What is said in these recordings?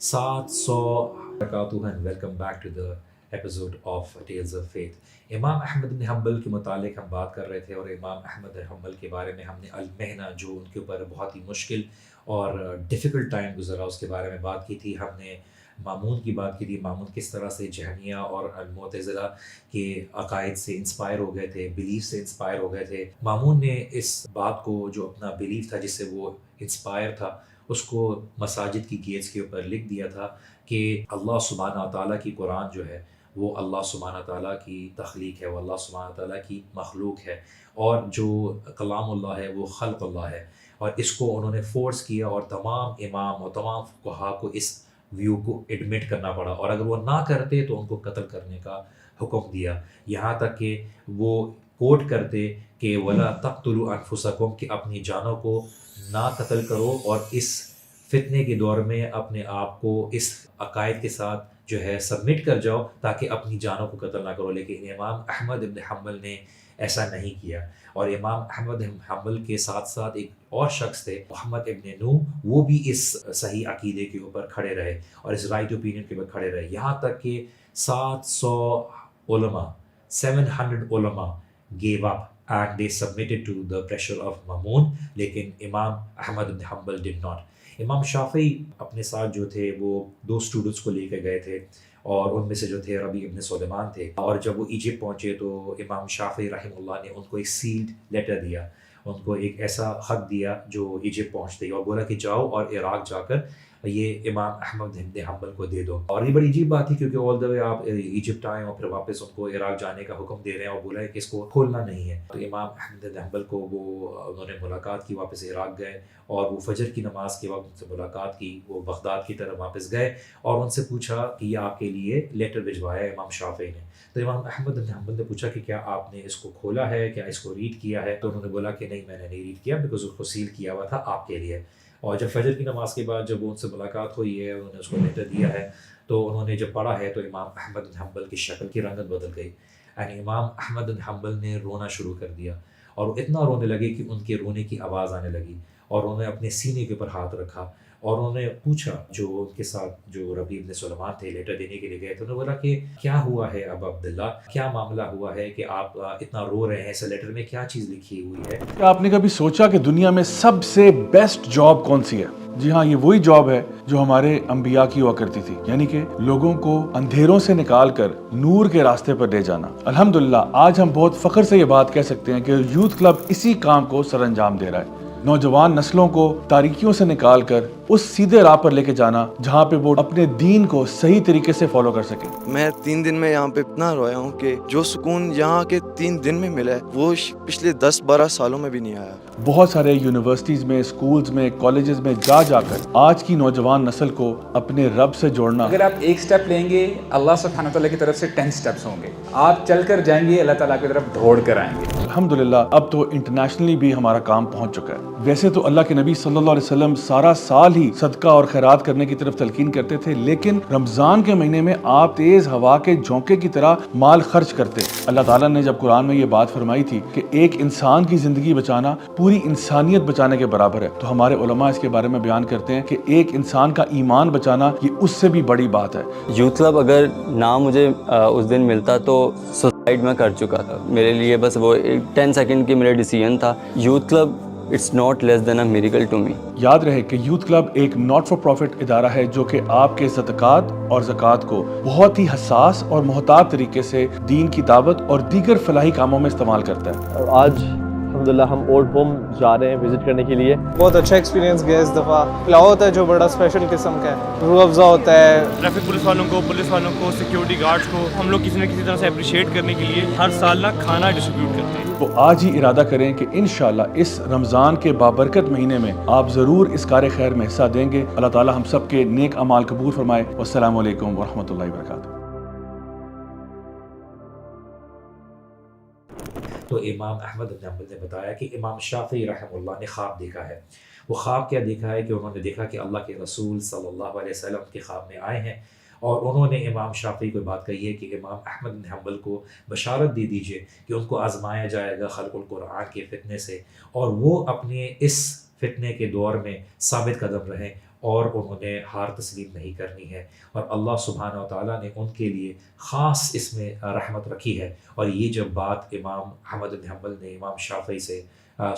700 and welcome back to the episode of Tales of Faith. امام Ahmad bin حنبل کے متعلق ہم بات کر رہے تھے اور امام احمد بن حنبل کے بارے میں ہم نے المحنہ جو ان کے اوپر بہت ہی مشکل اور ڈیفیکلٹ ٹائم گزرا اس کے بارے میں بات کی تھی. ہم نے مامون کی بات کی تھی، مامون کس طرح سے جہمیہ اور المعتزلہ کے عقائد سے انسپائر ہو گئے تھے، بلیف سے انسپائر ہو گئے تھے. مامون نے اس بات کو جو اپنا بلیف تھا جس سے وہ انسپائر تھا اس کو مساجد کی گیٹس کے اوپر لکھ دیا تھا کہ اللہ سبحانہ تعالیٰ کی قرآن جو ہے وہ اللہ سبحانہ تعالیٰ کی تخلیق ہے، وہ اللہ سبحانہ تعالیٰ کی مخلوق ہے، اور جو کلام اللہ ہے وہ خلق اللہ ہے. اور اس کو انہوں نے فورس کیا اور تمام امام اور تمام فقہا کو اس ویو کو ایڈمٹ کرنا پڑا، اور اگر وہ نہ کرتے تو ان کو قتل کرنے کا حکم دیا. یہاں تک کہ وہ کوٹ کرتے کہ وَلَا تَقْتُلُوا أَنفُسَكُمْ، کہ اپنی جانوں کو نہ قتل کرو اور اس فتنے کے دور میں اپنے آپ کو اس عقائد کے ساتھ جو ہے سبمٹ کر جاؤ تاکہ اپنی جانوں کو قتل نہ کرو. لیکن امام احمد بن حنبل نے ایسا نہیں کیا. اور امام احمد بن حنبل کے ساتھ ساتھ ایک اور شخص تھے محمد ابن نو، وہ بھی اس صحیح عقیدے کے اوپر کھڑے رہے اور اس رائٹ اوپینین کے اوپر کھڑے رہے، یہاں تک کہ 700 علماء gave up and they submitted to the pressure of Mamun. لیکن امام Ahmad bin Hanbal did not. امام شافعی اپنے ساتھ جو تھے وہ 2 اسٹوڈنٹس کو لے کے گئے تھے، اور ان میں سے جو تھے ربیع ابن سلیمان تھے. اور جب وہ ایجپٹ پہنچے تو امام شافعی رحمہ اللہ نے ان کو ایک سیلڈ لیٹر دیا، ان کو ایک ایسا خط دیا جو ایجپٹ پہنچتے ہی، اور بولا کہ جاؤ اور عراق جا کر یہ امام احمد بن حنبل کو دے دو. اور یہ بڑی عجیب بات تھی کیونکہ آل دا وے آپ ایجپٹ آئے اور پھر واپس ان کو عراق جانے کا حکم دے رہے ہیں اور بولا ہے کہ اس کو کھولنا نہیں ہے. تو امام احمد بن حنبل کو انہوں نے ملاقات کی، واپس عراق گئے اور وہ فجر کی نماز کے وقت ان سے ملاقات کی. وہ بغداد کی طرف واپس گئے اور ان سے پوچھا کہ یہ آپ کے لیے لیٹر بھجوایا ہے امام شافعی نے. تو امام احمد بن حنبل نے پوچھا کہ کیا آپ نے اس کو کھولا ہے، کیا اس کو ریڈ کیا ہے؟ تو انہوں نے بولا کہ نہیں، میں نے نہیں ریڈ کیا، بیکاز اس کو سیل کیا ہوا تھا آپ کے لیے. اور جب فجر کی نماز کے بعد جب ان سے ملاقات ہوئی ہے، انہوں نے اس کو لیٹر دیا ہے، تو انہوں نے جب پڑھا ہے تو امام احمد بن حنبل کی شکل کی رنگت بدل گئی. یعنی امام احمد بن حنبل نے رونا شروع کر دیا، اور وہ اتنا رونے لگے کہ ان کے رونے کی آواز آنے لگی، اور انہوں نے اپنے سینے کے اوپر ہاتھ رکھا اور انہوں نے پوچھا جو ان کے ساتھ جو ربیع ابن سلیمان تھے لیٹر دینے کے لیے گئے تھے، انہوں نے بولا کہ کیا ہوا ہے ابا عبداللہ، کیا معاملہ ہوا ہے کہ آپ اتنا رو رہے ہیں، اس لیٹر میں کیا چیز لکھی ہوئی ہے؟ کیا آپ نے کبھی سوچا کہ دنیا میں سب سے بیسٹ جاب کون سی ہے؟ جی ہاں، یہ وہی جاب ہے جو ہمارے انبیاء کی ہوا کرتی تھی، یعنی کہ لوگوں کو اندھیروں سے نکال کر نور کے راستے پر لے جانا. الحمدللہ آج ہم بہت فخر سے یہ بات کہہ سکتے ہیں کہ یوتھ کلب اسی کام کو سر انجام دے رہا ہے. نوجوان نسلوں کو تاریکیوں سے نکال کر اس سیدھے راہ پر لے کے جانا جہاں پہ وہ اپنے دین کو صحیح طریقے سے فالو کر سکیں. میں 3 دن میں یہاں پہ اتنا رویا ہوں کہ جو سکون یہاں کے 3 دن میں ملا ہے وہ پچھلے 10-12 سالوں میں بھی نہیں آیا. بہت سارے یونیورسٹیز میں، اسکولز میں، کالجز میں جا کر آج کی نوجوان نسل کو اپنے رب سے جوڑنا. اگر آپ ایک سٹیپ لیں گے اللہ سبحانہ تعالیٰ کی طرف سے 10 سٹیپس ہوں گے. آپ چل کر جائیں گے، اللہ تعالیٰ کی طرف دوڑ کر آئیں گے. الحمدللہ اب تو انٹرنیشنلی بھی ہمارا کام پہنچ چکا ہے. ویسے تو اللہ کے نبی صلی اللہ علیہ وسلم سارا سال ہی صدقہ اور خیرات کرنے کی طرف تلقین کرتے تھے، لیکن رمضان کے مہینے میں آپ تیز ہوا کے جھونکے کی طرح مال خرچ کرتے. اللہ تعالیٰ نے جب قرآن میں یہ بات فرمائی تھی کہ ایک انسان کی زندگی بچانا پوری انسانیت بچانے کے برابر ہے، تو ہمارے علماء اس کے بارے میں بیان کرتے ہیں کہ ایک انسان کا ایمان بچانا یہ اس سے بھی بڑی بات ہے. یوتھ کلب اگر نہ مجھے اس دن ملتا تو سوسائڈ میں کر چکا تھا. میرے لیے بس وہ 10 سیکنڈ کی میرا ڈیسیژن تھا. Youth club it's not less than a miracle to me. یاد رہے کہ یوتھ کلب ایک ناٹ فار پروفٹ ادارہ ہے جو کہ آپ کے صدقات اور زکوٰۃ کو بہت ہی حساس اور محتاط طریقے سے دین کی دعوت اور دیگر فلاحی کاموں میں استعمال کرتا ہے. اور آج الحمدللہ ہم اولڈ ہوم جا رہے ہیں وزٹ کرنے کے لیے. بہت اچھا ایکسپیرینس گیا اس دفعہ. پلاؤ ہوتا ہے جو بڑا اسپیشل قسم کا ہے، روح افزا ہوتا ہے. ٹریفک پولیس والوں کو سیکیورٹی گارڈز کو ہم لوگ کسی نہ کسی طرح سے اپریشیٹ کرنے کے لیے ہر سال نا کھانا ڈسٹریبیوٹ کرتے ہیں. تو آج ہی ارادہ کریں کہ انشاءاللہ اس رمضان کے بابرکت مہینے میں آپ ضرور اس کار خیر میں حصہ دیں گے. اللہ تعالی ہم سب کے نیک اعمال قبول فرمائے. والسلام علیکم ورحمۃ اللہ وبرکاتہ. تو امام احمد بن حنبل نے بتایا کہ امام شافعی رحمہ اللہ نے خواب دیکھا ہے. وہ خواب کیا دیکھا ہے کہ انہوں نے دیکھا کہ اللہ کے رسول صلی اللہ علیہ وسلم کے خواب میں آئے ہیں، اور انہوں نے امام شافعی کو بات کہی ہے کہ امام احمد بن حنبل کو بشارت دے دیجئے کہ ان کو آزمایا جائے گا خلق القرآن کے فتنے سے، اور وہ اپنے اس فتنے کے دور میں ثابت قدم رہیں اور انہوں نے ہار تسلیم نہیں کرنی ہے، اور اللہ سبحانہ و تعالیٰ نے ان کے لیے خاص اس میں رحمت رکھی ہے۔ اور یہ جب بات امام احمد بن حنبل نے امام شافعی سے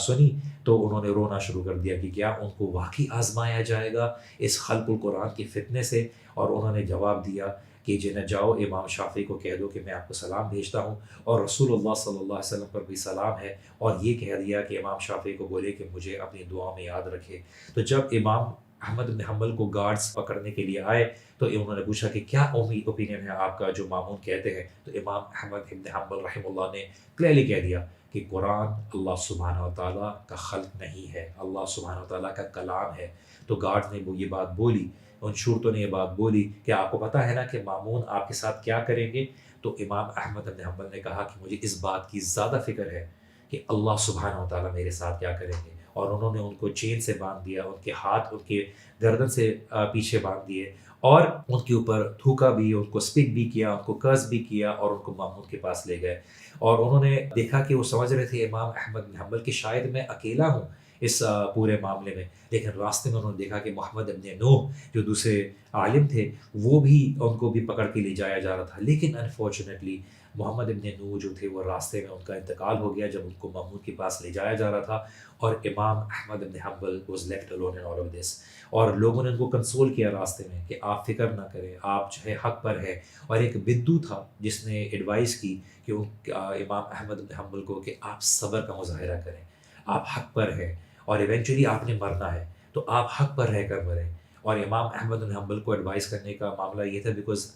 سنی تو انہوں نے رونا شروع کر دیا کہ کیا ان کو واقعی آزمایا جائے گا اس خلق القرآن کی فتنے سے، اور انہوں نے جواب دیا کہ جنہیں جاؤ امام شافعی کو کہہ دو کہ میں آپ کو سلام بھیجتا ہوں، اور رسول اللہ صلی اللہ علیہ وسلم پر بھی سلام ہے، اور یہ کہہ دیا کہ امام شافعی کو بولے کہ مجھے اپنی دعا میں یاد رکھے۔ تو جب امام احمد بن حنبل کو گارڈز پکڑنے کے لیے آئے تو انہوں نے پوچھا کہ کیا اوپینین ہے آپ کا جو مامون کہتے ہیں، تو امام احمد بن حنبل رحمہ اللہ نے کلیئرلی کہہ دیا کہ قرآن اللہ سبحانہ و تعالیٰ کا خلق نہیں ہے، اللہ سبحانہ و تعالیٰ کا کلام ہے۔ تو گارڈ نے وہ یہ بات بولی، ان شورتوں نے یہ بات بولی کہ آپ کو پتہ ہے نا کہ مامون آپ کے ساتھ کیا کریں گے؟ تو امام احمد بن حنبل نے کہا کہ مجھے اس بات کی زیادہ فکر ہے کہ اللہ سبحانہ و تعالیٰ میرے ساتھ کیا کریں گے، اور انہوں نے ان کو چین سے باندھ دیا، ان کے ہاتھ ان کے گردن سے پیچھے باندھ دیے، اور ان کے اوپر تھوکا بھی، ان کو اسپک بھی کیا، ان کو کرس بھی کیا، اور ان کو مامون کے پاس لے گئے۔ اور انہوں نے دیکھا کہ وہ سمجھ رہے تھے امام احمد بن حنبل کہ شاید میں اکیلا ہوں اس پورے معاملے میں، لیکن راستے میں انہوں نے دیکھا کہ محمد ابن نوح جو دوسرے عالم تھے وہ بھی ان کو بھی پکڑ کے لے جایا جا رہا تھا، لیکن انفارچونیٹلی محمد ابن نوح جو تھے وہ راستے میں ان کا انتقال ہو گیا جب ان کو مامون کے پاس لے جایا جا رہا تھا، اور Imam Ahmad bin Hanbal was left alone in all of this۔ اور لوگوں نے ان کو کنسول کیا راستے میں کہ آپ فکر نہ کریں، آپ جو ہے حق پر ہے، اور ایک بدو تھا جس نے ایڈوائز کی کہ امام احمد بن حنبل کو کہ آپ صبر کا مظاہرہ کریں، آپ حق پر ہیں، اور ایونچولی آپ نے مرنا ہے تو آپ حق پر رہ کر مریں۔ اور امام احمد بن حنبل کو ایڈوائز کرنے کا معاملہ یہ تھا because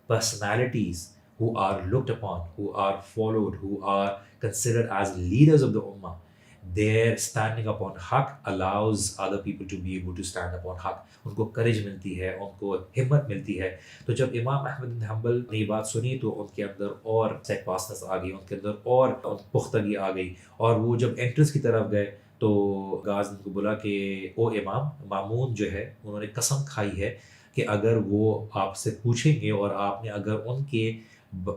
personalities who are looked upon, who are followed, who are considered as leaders of the ummah, their standing upon haq allows other people to be able to stand upon haq۔ ان کو courage ملتی ہے، ان کو ہمت ملتی ہے۔ تو جب امام احمد بن حنبل نے یہ بات سنی تو ان کے اندر اور سیٹ پاسنس آ گئی، ان کے اندر اور پختگی آ گئی، اور وہ جب انٹرنس کی طرف گئے تو غاز نے کو بولا کہ او امام، مامون جو ہے انہوں نے قسم کھائی ہے کہ اگر وہ آپ سے پوچھیں گے اور آپ نے اگر ان کے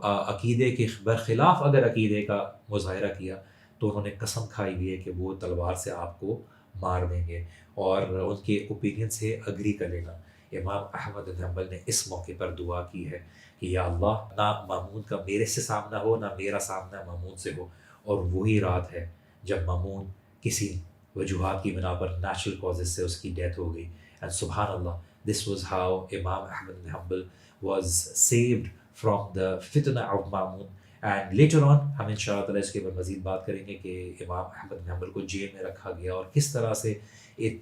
عقیدے کے برخلاف اگر عقیدے کا مظاہرہ کیا تو انہوں نے قسم کھائی ہوئی ہے کہ وہ تلوار سے آپ کو مار دیں گے، اور ان کے اوپینین سے اگری کر لینا۔ امام احمد بن حنبل نے اس موقع پر دعا کی ہے کہ یا اللہ نہ مامون کا میرے سے سامنا ہو، نہ میرا سامنا مامون سے ہو۔ اور وہی رات ہے جب مامون کسی وجوہات کی بنا پر نیچرل کازز سے اس کی ڈیتھ ہو گئی، اینڈ سبحان اللہ دس was how Imam Ahmad bin Hanbal was saved from the فتنہ of Mamun. And later on him ان شاء اللہ تعالیٰ اس کے اوپر مزید بات کریں گے کہ امام احمد بن حنبل کو جیل میں رکھا گیا اور کس طرح سے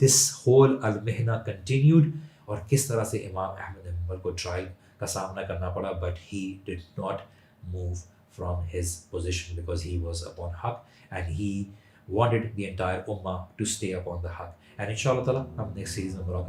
دس ہول المحنہ کنٹینیوڈ، اور کس طرح سے امام احمد بن حنبل کو ٹرائل کا سامنا کرنا پڑا، but he did not move from his position because he was upon حق and he wanted the entire ummah to stay upon the haq۔ and inshallah تعالیٰ ہم نیکسٹ سیریز میں ملاقات